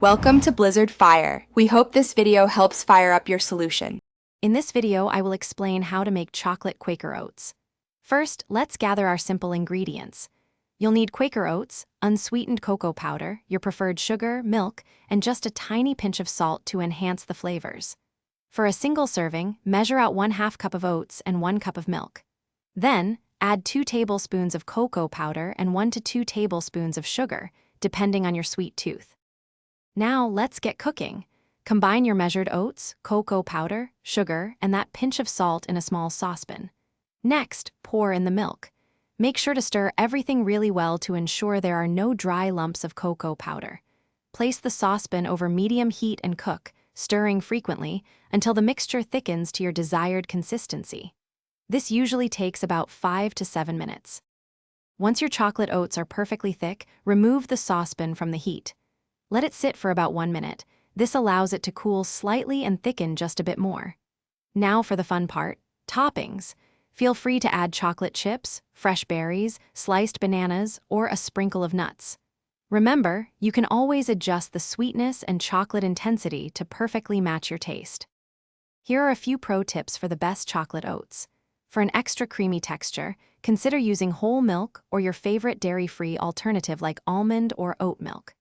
Welcome to Blizzard Fire. We hope this video helps fire up your solution. In this video, I will explain how to make chocolate Quaker Oats. First, let's gather our simple ingredients. You'll need Quaker Oats, unsweetened cocoa powder, your preferred sugar, milk, and just a tiny pinch of salt to enhance the flavors. For a single serving, measure out 1/2 cup of oats and 1 cup of milk. Then, add 2 tablespoons of cocoa powder and 1 to 2 tablespoons of sugar, depending on your sweet tooth. Now, let's get cooking. Combine your measured oats, cocoa powder, sugar, and that pinch of salt in a small saucepan. Next, pour in the milk. Make sure to stir everything really well to ensure there are no dry lumps of cocoa powder. Place the saucepan over medium heat and cook, stirring frequently, until the mixture thickens to your desired consistency. This usually takes about 5 to 7 minutes. Once your chocolate oats are perfectly thick, remove the saucepan from the heat. Let it sit for about 1 minute. This allows it to cool slightly and thicken just a bit more. Now for the fun part, toppings. Feel free to add chocolate chips, fresh berries, sliced bananas, or a sprinkle of nuts. Remember, you can always adjust the sweetness and chocolate intensity to perfectly match your taste. Here are a few pro tips for the best chocolate oats. For an extra creamy texture, consider using whole milk or your favorite dairy-free alternative like almond or oat milk.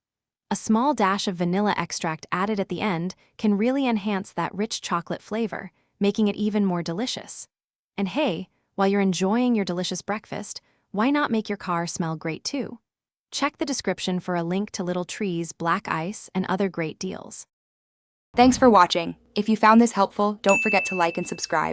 A small dash of vanilla extract added at the end can really enhance that rich chocolate flavor, making it even more delicious. And hey, while you're enjoying your delicious breakfast, why not make your car smell great too? Check the description for a link to Little Tree's black ice and other great deals. Thanks for watching. If you found this helpful, don't forget to like and subscribe.